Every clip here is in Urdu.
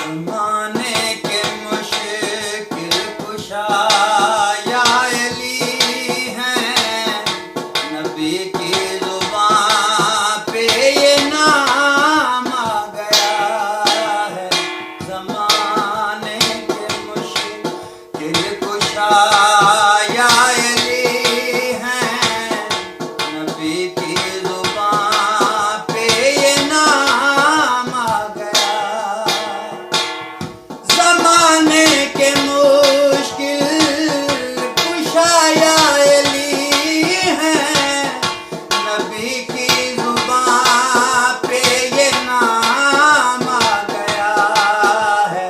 زمانے کے مشکل کشا یا علی ہیں، نبی کی زبان پہ یہ نام آ گیا ہے۔ زمانے کے مشکل کشا یا علی ہیں، نبی کی زبان پہ یہ نام آ گیا۔ زمانے کے مشکل کشا یا علی ہیں، نبی کی زبان پہ یہ نام آ گیا ہے۔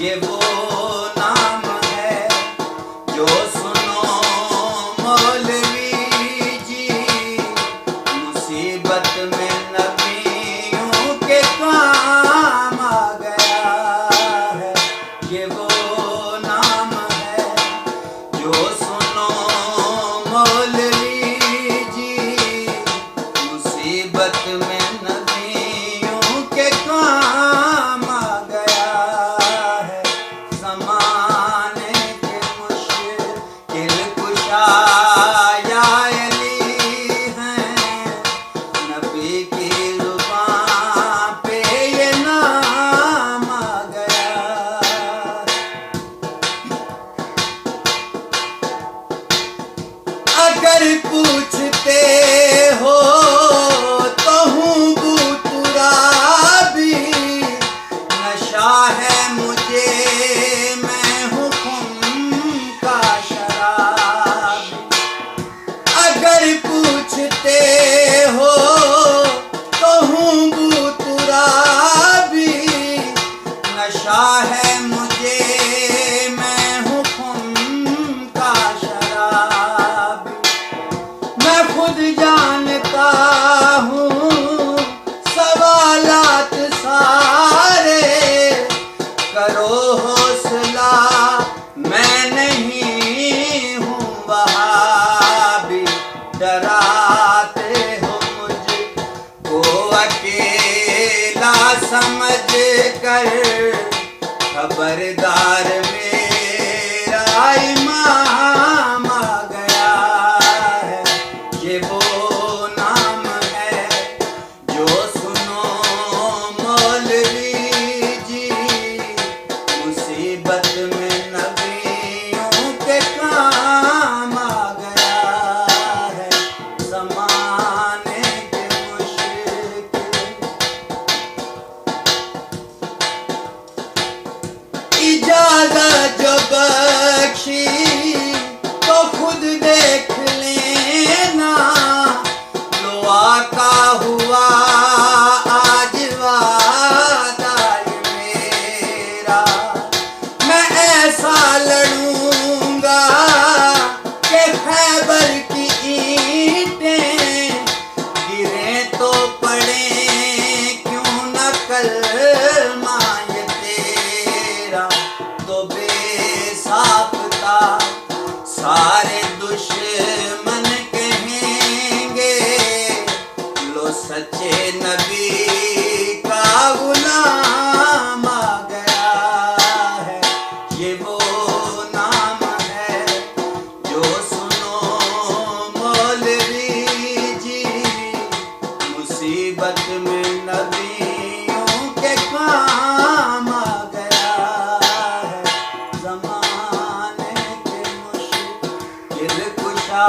یہ وہ نام ہے جو سنو مولوی جی، مصیبت میں نبیوں کے کام آ گیا ہے۔ یہ وہ نام ہے جو سنو مولوی جی، مصیبت میں نبیوں کے کام آ گیا ہے۔ زمانے کے مشکل کشا یا علی ہیں، نبی کی زبان پہ یہ نام آ گیا۔ اگر پوچھتے ہو تو ہوں بو ترابی، نشہ ہے مجھے میں ہوں خم کا شرابی۔ اگر پوچھتے ہو تو ہوں بو ترابی، نشہ ہے مجھے میں ہوں خم کا شرابی۔ میں خود جانتا ہوں سوالات سارے، کرو حوصلہ میں نہیں ہوں وہابی۔ ڈراتے ہو مجھ کو اکیلا سمجھ کر، خبردار میرا امام آ گیا ہے۔ یہ وہ نام ہے جو سنو مولوی جی، مصیبت میں نبیوں کے کام آ گیا ہے۔ زمانے کے مشکل اجازت جو بخشی تو خود دیکھ لینا، لو آقا ہوا آج وعدہ یہ میرا۔ میں ایسا لڑوں گا کہ خیبر کی اینٹیں گریں تو پڑیں کیوں نہ کلمہ یہ تیرا۔ تو بے ساختہ سارے دشمن کہیں گے، لو سچے نبی کا غلام آ گیا ہے۔ یہ وہ نام ہے جو سنو مولوی جی، مصیبت میں نبیوں کے کام آ گیا ہے۔ زمانے کے مشکل کشا